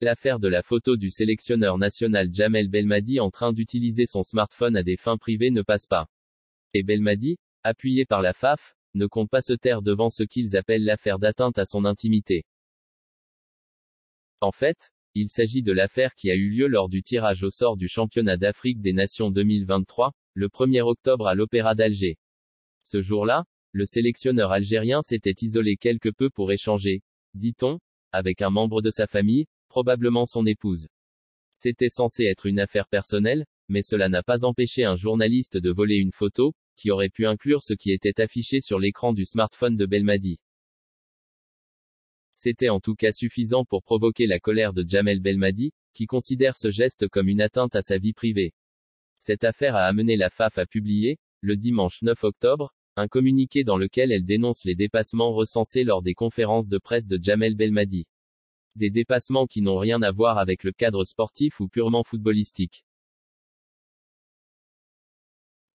L'affaire de la photo du sélectionneur national Jamel Belmadi en train d'utiliser son smartphone à des fins privées ne passe pas. Et Belmadi, appuyé par la FAF, ne compte pas se taire devant ce qu'ils appellent l'affaire d'atteinte à son intimité. En fait, il s'agit de l'affaire qui a eu lieu lors du tirage au sort du championnat d'Afrique des Nations 2023, le 1er octobre à l'Opéra d'Alger. Ce jour-là, le sélectionneur algérien s'était isolé quelque peu pour échanger, dit-on, avec un membre de sa famille, probablement son épouse. C'était censé être une affaire personnelle, mais cela n'a pas empêché un journaliste de voler une photo, qui aurait pu inclure ce qui était affiché sur l'écran du smartphone de Belmadi. C'était en tout cas suffisant pour provoquer la colère de Jamel Belmadi, qui considère ce geste comme une atteinte à sa vie privée. Cette affaire a amené la FAF à publier, le dimanche 9 octobre, un communiqué dans lequel elle dénonce les dépassements recensés lors des conférences de presse de Jamel Belmadi. Des dépassements qui n'ont rien à voir avec le cadre sportif ou purement footballistique.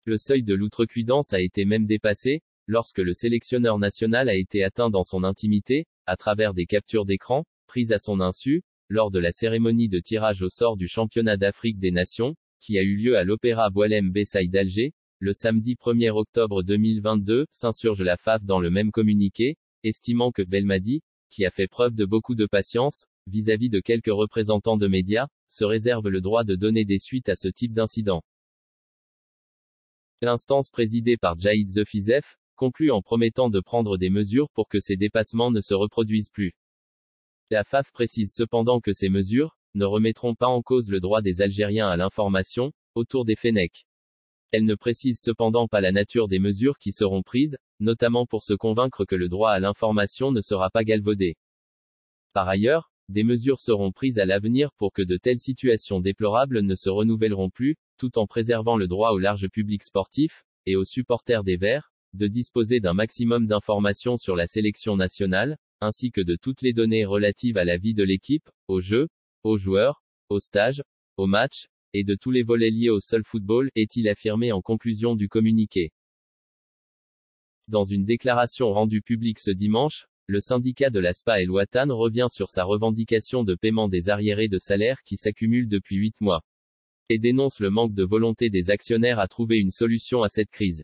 Le seuil de l'outrecuidance a été même dépassé, lorsque le sélectionneur national a été atteint dans son intimité, à travers des captures d'écran, prises à son insu, lors de la cérémonie de tirage au sort du championnat d'Afrique des Nations, qui a eu lieu à l'Opéra Boualem Bessaïd d'Alger, le samedi 1er octobre 2022, s'insurge la FAF dans le même communiqué, estimant que Belmadi, qui a fait preuve de beaucoup de patience, vis-à-vis de quelques représentants de médias, se réserve le droit de donner des suites à ce type d'incident. L'instance présidée par Jaïd Zefizef, conclut en promettant de prendre des mesures pour que ces dépassements ne se reproduisent plus. La FAF précise cependant que ces mesures ne remettront pas en cause le droit des Algériens à l'information, autour des Fennecs. Elle ne précise cependant pas la nature des mesures qui seront prises, notamment pour se convaincre que le droit à l'information ne sera pas galvaudé. Par ailleurs, des mesures seront prises à l'avenir pour que de telles situations déplorables ne se renouvelleront plus, tout en préservant le droit au large public sportif, et aux supporters des Verts, de disposer d'un maximum d'informations sur la sélection nationale, ainsi que de toutes les données relatives à la vie de l'équipe, aux jeux, aux joueurs, aux stages, aux matchs, et de tous les volets liés au seul football, est-il affirmé en conclusion du communiqué. Dans une déclaration rendue publique ce dimanche, le syndicat de l'ASPA El Ouatane revient sur sa revendication de paiement des arriérés de salaire qui s'accumulent depuis 8 mois. Et dénonce le manque de volonté des actionnaires à trouver une solution à cette crise.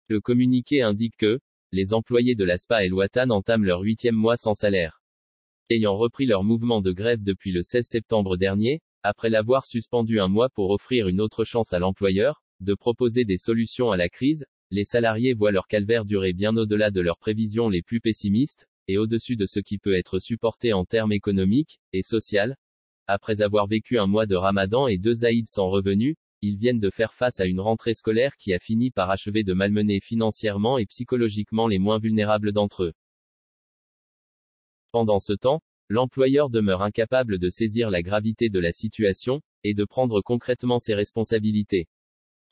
Le communiqué indique que les employés de l'ASPA El Ouatane entament leur 8e mois sans salaire. Ayant repris leur mouvement de grève depuis le 16 septembre dernier, après l'avoir suspendu un mois pour offrir une autre chance à l'employeur, de proposer des solutions à la crise, les salariés voient leur calvaire durer bien au-delà de leurs prévisions les plus pessimistes, et au-dessus de ce qui peut être supporté en termes économiques et social. Après avoir vécu un mois de Ramadan et 2 Aïd sans revenus, ils viennent de faire face à une rentrée scolaire qui a fini par achever de malmener financièrement et psychologiquement les moins vulnérables d'entre eux. Pendant ce temps, l'employeur demeure incapable de saisir la gravité de la situation, et de prendre concrètement ses responsabilités.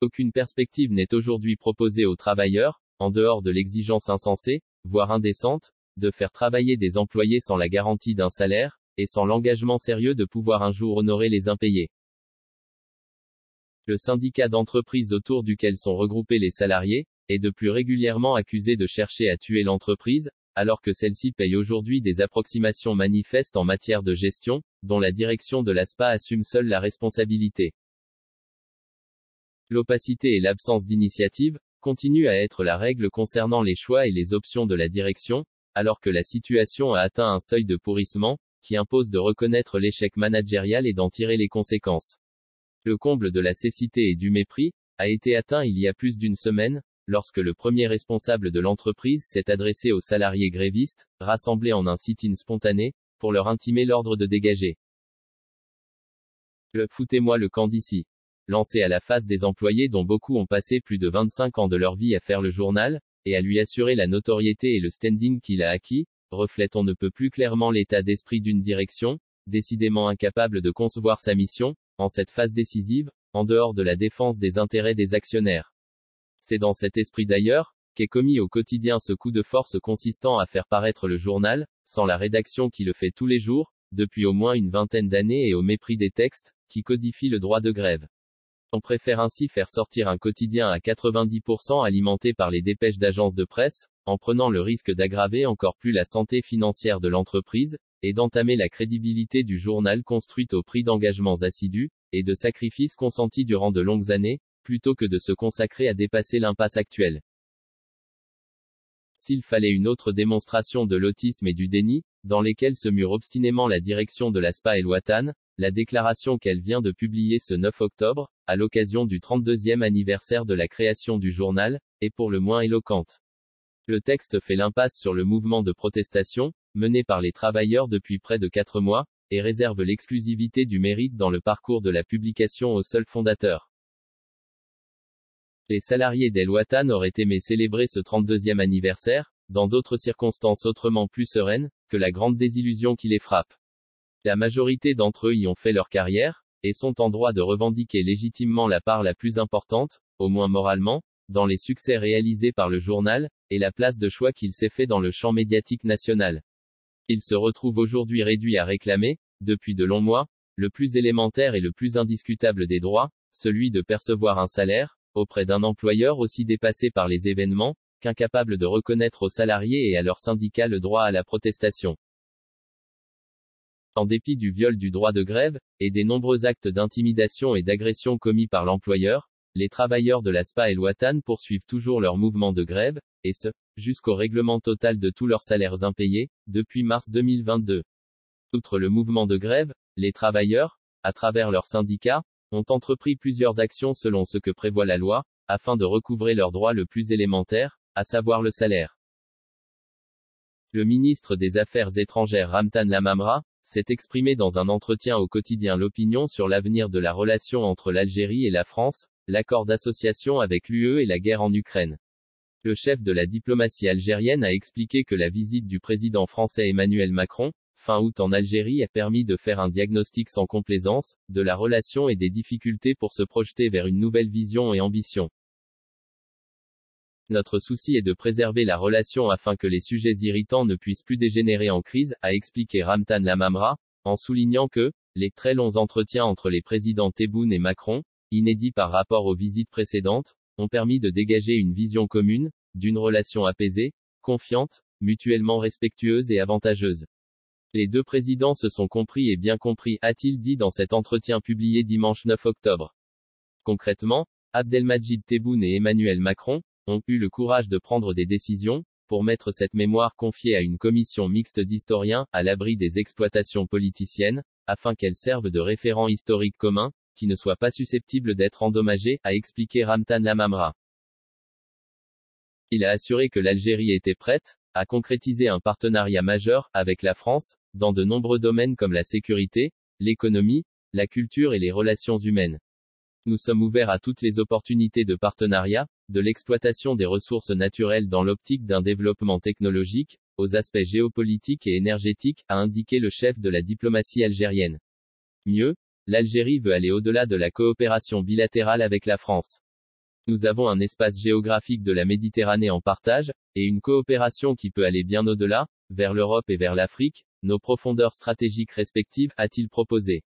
Aucune perspective n'est aujourd'hui proposée aux travailleurs, en dehors de l'exigence insensée, voire indécente, de faire travailler des employés sans la garantie d'un salaire, et sans l'engagement sérieux de pouvoir un jour honorer les impayés. Le syndicat d'entreprise autour duquel sont regroupés les salariés, est de plus régulièrement accusé de chercher à tuer l'entreprise, alors que celle-ci paye aujourd'hui des approximations manifestes en matière de gestion, dont la direction de l'ASPA assume seule la responsabilité. L'opacité et l'absence d'initiative continuent à être la règle concernant les choix et les options de la direction, alors que la situation a atteint un seuil de pourrissement, qui impose de reconnaître l'échec managérial et d'en tirer les conséquences. Le comble de la cécité et du mépris a été atteint il y a plus d'une semaine, lorsque le premier responsable de l'entreprise s'est adressé aux salariés grévistes, rassemblés en un sit-in spontané, pour leur intimer l'ordre de dégager. Le « foutez-moi le camp d'ici », lancé à la face des employés dont beaucoup ont passé plus de 25 ans de leur vie à faire le journal, et à lui assurer la notoriété et le standing qu'il a acquis, reflète on ne peut plus clairement l'état d'esprit d'une direction, décidément incapable de concevoir sa mission, en cette phase décisive, en dehors de la défense des intérêts des actionnaires. C'est dans cet esprit d'ailleurs, qu'est commis au quotidien ce coup de force consistant à faire paraître le journal, sans la rédaction qui le fait tous les jours, depuis au moins une vingtaine d'années et au mépris des textes, qui codifient le droit de grève. On préfère ainsi faire sortir un quotidien à 90% alimenté par les dépêches d'agences de presse, en prenant le risque d'aggraver encore plus la santé financière de l'entreprise, et d'entamer la crédibilité du journal construite au prix d'engagements assidus, et de sacrifices consentis durant de longues années, plutôt que de se consacrer à dépasser l'impasse actuelle. S'il fallait une autre démonstration de l'autisme et du déni, dans lesquels se mure obstinément la direction de l'ASPA El-Watan, la déclaration qu'elle vient de publier ce 9 octobre, à l'occasion du 32e anniversaire de la création du journal, est pour le moins éloquente. Le texte fait l'impasse sur le mouvement de protestation, mené par les travailleurs depuis près de 4 mois, et réserve l'exclusivité du mérite dans le parcours de la publication au seul fondateur. Les salariés d'El-Watan auraient aimé célébrer ce 32e anniversaire, dans d'autres circonstances autrement plus sereines, que la grande désillusion qui les frappe. La majorité d'entre eux y ont fait leur carrière, et sont en droit de revendiquer légitimement la part la plus importante, au moins moralement, dans les succès réalisés par le journal, et la place de choix qu'il s'est fait dans le champ médiatique national. Ils se retrouvent aujourd'hui réduits à réclamer, depuis de longs mois, le plus élémentaire et le plus indiscutable des droits, celui de percevoir un salaire, auprès d'un employeur aussi dépassé par les événements, qu'incapable de reconnaître aux salariés et à leurs syndicats le droit à la protestation. En dépit du viol du droit de grève, et des nombreux actes d'intimidation et d'agression commis par l'employeur, les travailleurs de l'ASPA El-Watan poursuivent toujours leur mouvement de grève, et ce, jusqu'au règlement total de tous leurs salaires impayés, depuis mars 2022. Outre le mouvement de grève, les travailleurs, à travers leurs syndicats, ont entrepris plusieurs actions selon ce que prévoit la loi, afin de recouvrer leur droit le plus élémentaire, à savoir le salaire. Le ministre des Affaires étrangères Ramtan Lamamra s'est exprimé dans un entretien au quotidien L'Opinion sur l'avenir de la relation entre l'Algérie et la France, l'accord d'association avec l'UE et la guerre en Ukraine. Le chef de la diplomatie algérienne a expliqué que la visite du président français Emmanuel Macron, fin août en Algérie a permis de faire un diagnostic sans complaisance, de la relation et des difficultés pour se projeter vers une nouvelle vision et ambition. Notre souci est de préserver la relation afin que les sujets irritants ne puissent plus dégénérer en crise, a expliqué Ramtan Lamamra, en soulignant que, les très longs entretiens entre les présidents Tebboune et Macron, inédits par rapport aux visites précédentes, ont permis de dégager une vision commune, d'une relation apaisée, confiante, mutuellement respectueuse et avantageuse. Les deux présidents se sont compris et bien compris, a-t-il dit dans cet entretien publié dimanche 9 octobre. Concrètement, Abdelmadjid Tebboune et Emmanuel Macron ont eu le courage de prendre des décisions, pour mettre cette mémoire confiée à une commission mixte d'historiens, à l'abri des exploitations politiciennes, afin qu'elle serve de référent historique commun, qui ne soit pas susceptible d'être endommagé, a expliqué Ramtan Lamamra. Il a assuré que l'Algérie était prête à concrétiser un partenariat majeur avec la France, dans de nombreux domaines comme la sécurité, l'économie, la culture et les relations humaines. Nous sommes ouverts à toutes les opportunités de partenariat, de l'exploitation des ressources naturelles dans l'optique d'un développement technologique, aux aspects géopolitiques et énergétiques, a indiqué le chef de la diplomatie algérienne. Mieux, l'Algérie veut aller au-delà de la coopération bilatérale avec la France. Nous avons un espace géographique de la Méditerranée en partage, et une coopération qui peut aller bien au-delà, vers l'Europe et vers l'Afrique, nos profondeurs stratégiques respectives, a-t-il proposé.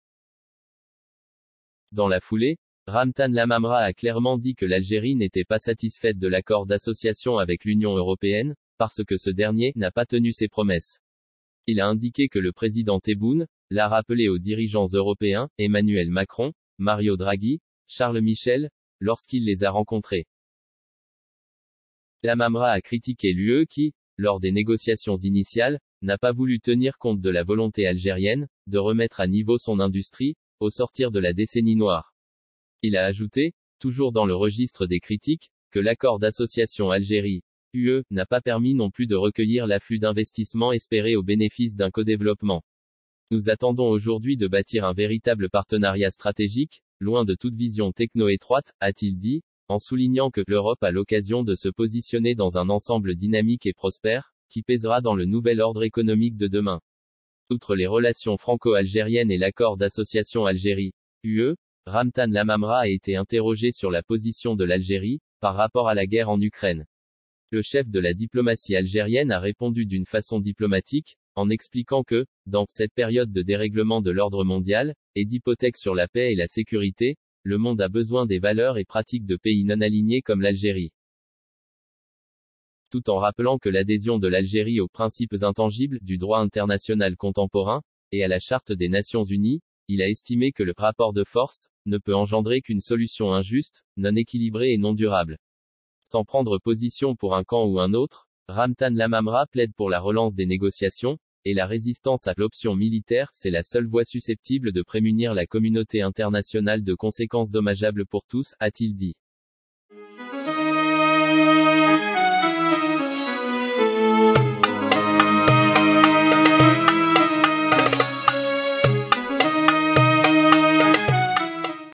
Dans la foulée, Ramtan Lamamra a clairement dit que l'Algérie n'était pas satisfaite de l'accord d'association avec l'Union européenne, parce que ce dernier n'a pas tenu ses promesses. Il a indiqué que le président Tebboune l'a rappelé aux dirigeants européens, Emmanuel Macron, Mario Draghi, Charles Michel, lorsqu'il les a rencontrés. Lamamra a critiqué l'UE qui, lors des négociations initiales, n'a pas voulu tenir compte de la volonté algérienne de remettre à niveau son industrie, au sortir de la décennie noire. Il a ajouté, toujours dans le registre des critiques, que l'accord d'association Algérie-UE n'a pas permis non plus de recueillir l'afflux d'investissements espérés au bénéfice d'un codéveloppement. Nous attendons aujourd'hui de bâtir un véritable partenariat stratégique, loin de toute vision techno-étroite, a-t-il dit, en soulignant que l'Europe a l'occasion de se positionner dans un ensemble dynamique et prospère, qui pèsera dans le nouvel ordre économique de demain. Outre les relations franco-algériennes et l'accord d'association Algérie-UE, Ramtan Lamamra a été interrogé sur la position de l'Algérie, par rapport à la guerre en Ukraine. Le chef de la diplomatie algérienne a répondu d'une façon diplomatique, en expliquant que, dans cette période de dérèglement de l'ordre mondial, et d'hypothèque sur la paix et la sécurité, le monde a besoin des valeurs et pratiques de pays non alignés comme l'Algérie. tout en rappelant que l'adhésion de l'Algérie aux principes intangibles du droit international contemporain, et à la Charte des Nations Unies, il a estimé que le rapport de force ne peut engendrer qu'une solution injuste, non équilibrée et non durable. Sans prendre position pour un camp ou un autre, Ramtan Lamamra plaide pour la relance des négociations, et la résistance à l'option militaire, c'est la seule voie susceptible de prémunir la communauté internationale de conséquences dommageables pour tous, a-t-il dit.